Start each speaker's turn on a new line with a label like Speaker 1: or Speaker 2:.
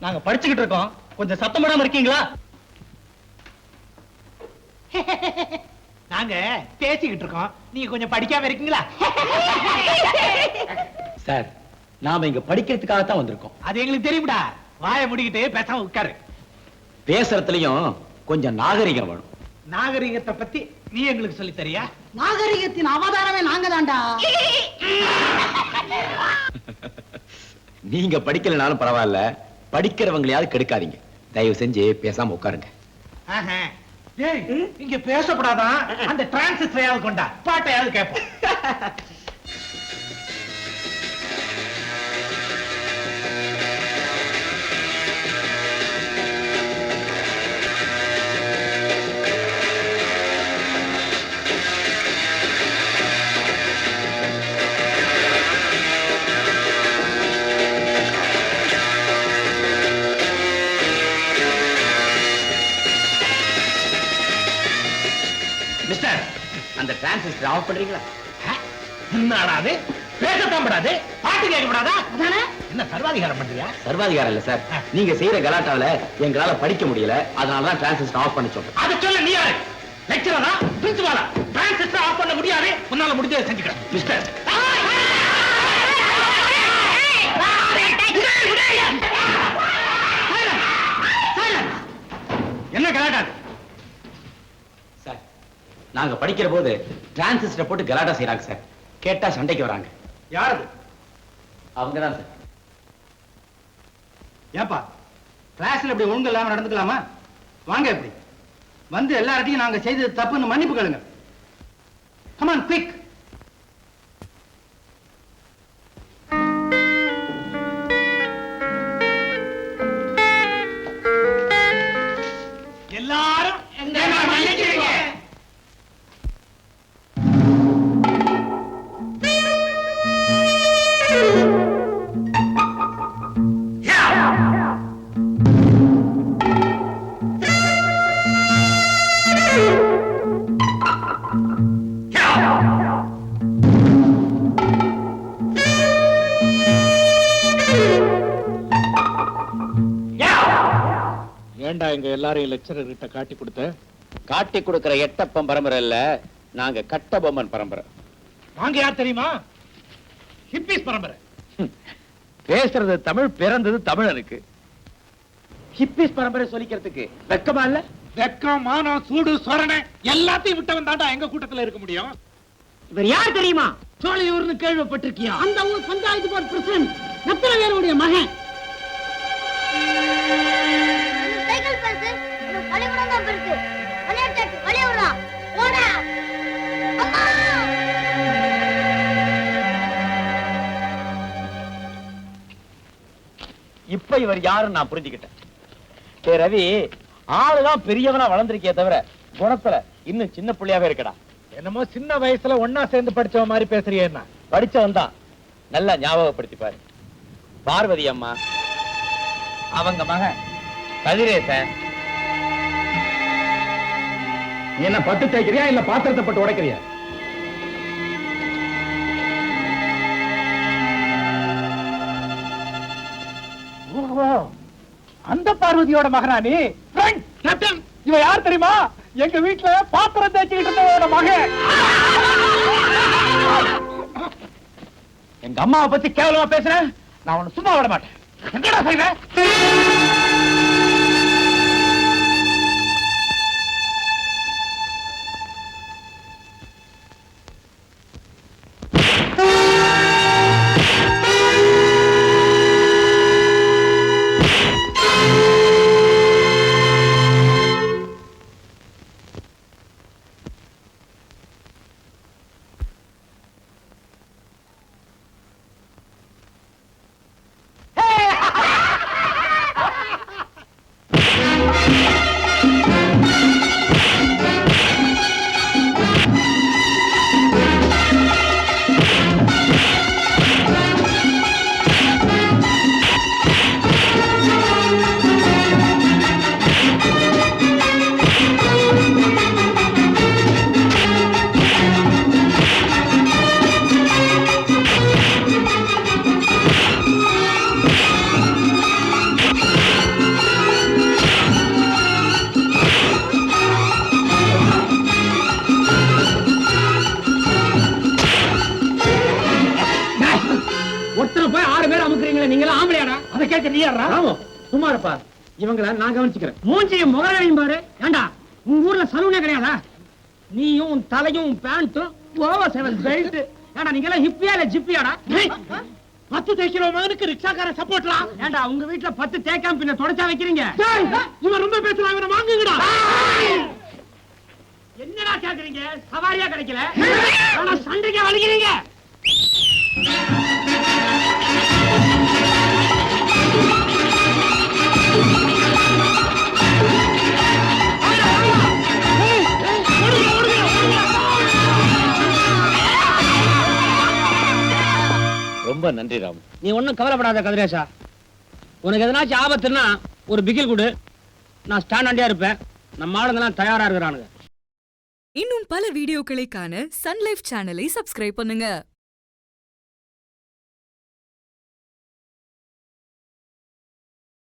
Speaker 1: நாங்க படிச்சுக்கிட்டு இருக்கோம், கொஞ்சம் சத்தம் போடாம இருக்கீங்களா?
Speaker 2: நாங்க பேசிக்கிட்டு இருக்கோம், நீங்க கொஞ்சம் படிக்காம இருக்கீங்களா?
Speaker 3: சார், நாம இங்க படிக்கிறதுக்காகத்தான் வந்திருக்கோம்.
Speaker 2: அது எங்களுக்கு தெரியும்டா. வாயை முடிக்கிட்டு பேசாம உட்காரு.
Speaker 3: பேசுறதுலயும் கொஞ்சம் நாகரிகம் வேணும்.
Speaker 2: நாகரிகத்தை பத்தி நீ எங்களுக்கு சொல்லி தரியா?
Speaker 4: நாகரிகத்தின் அவதாரமே நாங்க தான்டா.
Speaker 3: நீங்க படிக்கலனாலும் பரவாயில்ல, படிக்கிறவங்களையாவது கெடுக்காதீங்க. தயவு செஞ்சு பேசாம உட்காருங்க.
Speaker 2: ஏய், இங்க பேசப்படாதான். அந்த டிரான்சிஸ்டரையாவது கொண்டா, பாட்டையாவது கேட்போம்.
Speaker 3: மிஸ்டர், அந்த டிரான்சிஸ்டர் ஆஃப் பண்றீங்களா?
Speaker 2: என்னடா அது? பேசத்தான் படாது, பாட்டு கேட்க கூடாதா? என்ன சர்வாதிகாரம் பண்றியா?
Speaker 3: சர்வாதிகாரம் இல்ல சார், நீங்க செய்யற கலாட்டால எங்களால படிக்க முடியல, அதனாலதான் டிரான்சிஸ்டர் ஆஃப் பண்ண சொல்றேன்.
Speaker 2: அது சொல்ல நீ யாரு? லெக்சரரா, பிரின்சிபாலா? டிரான்சிஸ்டர் ஆஃப் பண்ண முடியாது, உன்னால முடிஞ்சதை செஞ்சுக்க.
Speaker 3: மிஸ்டர்,
Speaker 2: என்ன கலாட்டா?
Speaker 3: சார், நாங்க படிக்கிற போது டிரான்சிஸ்டர் போட்டு கலாட்டா செய்யறாங்க சார். கேட்டா சண்டைக்கு வராங்க.
Speaker 2: யாரு?
Speaker 3: அவங்கதான் சார்.
Speaker 1: ஏப்பா, கிளாஸ்ல இப்படி ஒழுங்கு இல்லாம நடந்துக்கலாமா? வாங்க, இப்படி வந்து எல்லார்ட்டையும் நாங்க செய்தது தப்புன்னு மன்னிப்பு கேளுங்க. Come on, quick.
Speaker 2: எல்லாரும் என்ன மன்னிச்சிடுங்க. ஏண்டா எங்க எல்லாரையும் லெக்சரர் கிட்ட காட்டி கொடுத்த?
Speaker 3: காட்டி கொடுக்கிற எட்டப்பம் பரம்பரை இல்ல, நாங்க கட்டபொம்மன் பரம்பரை.
Speaker 2: நாங்க யார் தெரியுமா? ஹிப்பிஸ் பரம்பரை.
Speaker 3: பேசுறது தமிழ், பிறந்தது தமிழனுக்கு. ஹிப்பிஸ் பரம்பரை சொல்லிக்கிறதுக்கு வெக்கமா இல்ல?
Speaker 2: வெக்கம், மானம், சூடு, சொரணை எல்லாத்தையும் விட்டவன் தாண்டா எங்க கூட்டத்துல இருக்க முடியும்.
Speaker 4: இவர் யார் தெரியுமா?
Speaker 2: சோழையூர்னு கேள்விப்பட்டிருக்கியா?
Speaker 4: அந்த ஊர் பஞ்சாயத்து போர்டு பிரசிடன்ட் நத்தனவேலுடைய மகன்.
Speaker 5: சைக்கிள் பரிசு எனக்கு பள்ளிக்கூடம் தான் இருக்கு. விளையாட்டு விளையாடுறா ஓடா அம்மா.
Speaker 3: இப்ப இவர் யாருன்னு நான் புரிஞ்சுக்கிட்டேன். ரவி, ஆளுதான் பெரியவனா வளர்ந்திருக்கே தவிர குணத்துல இன்னும் சின்ன புள்ளியாவே இருக்கடா.
Speaker 2: என்னமோ சின்ன வயசுல ஒன்னா சேர்ந்து படிச்சவ மாதிரி பேசுறியே. என்ன
Speaker 3: படிச்சவன் தான், நல்லா ஞாபகப்படுத்தி பாரு. பார்வதி அம்மா, அவங்க மகன் கதிரேசன்.
Speaker 1: நீ என்ன பட்டு தேய்க்கிறியா இல்ல பாத்திரத்தை பட்டு உடைக்கிறியா?
Speaker 2: ஓஹோ, அந்த பார்வதியோட மகனா நீ? இவ யார் தெரியுமா? எங்க வீட்டுல பாத்திரம் தேய்ச்சிக்கிட்டு இருந்தவனோட மகன்.
Speaker 3: எங்க அம்மாவை பத்தி கேவலமா பேசுறேன், நான் உன்னை சும்மா விட மாட்டேன்.
Speaker 2: என்னடா செய்ற? ரெடியாடுறா?
Speaker 3: சும்மா இருப்பா, இவங்கள நான் கவனிச்சுக்கிறேன்.
Speaker 4: மூஞ்சியும் முகரையும் பாரு. ஏண்டா உங்க ஊர்ல சலூனே கிடையாதா? நீயும் உன் தலையும் பேண்ட்டும் ஓவர் 7 பெல்ட். ஏண்டா நீங்க எல்லாம் ஹிப்பியா இல்ல ஜிப்பியாடா?
Speaker 2: 10 தைக்கிற மகனுக்கு ரிக்ஷாக்கார சப்போர்ட்லாம்.
Speaker 4: ஏண்டா உங்க வீட்டுல 10 தேக்காம பின்ன தொடச்சா வைக்கிறீங்க?
Speaker 2: இவன் ரொம்ப பேசுறான், இவனை வாங்குங்கடா.
Speaker 4: என்னடா கேக்குறீங்க? சவாரியா கிடைக்கல. ஏண்டா சண்டைக்கு வலிக்கிறீங்க?
Speaker 3: ரொம்ப நன்றி ராம்.
Speaker 4: நீ ஒண்ணும் கவலைப்படாத கதிரேசா. உனக்கு எதனாச்சும் ஆபத்துன்னா ஒரு பிகில் கொடு, நான் ஸ்டாண்ட் இருப்பேன். நம்ம ஆளுங்கெல்லாம் தயாரா இருக்கிறானுங்க.
Speaker 6: இன்னும் பல வீடியோக்களை காண சன் லைஃப் சேனலை சப்ஸ்கிரைப் பண்ணுங்க.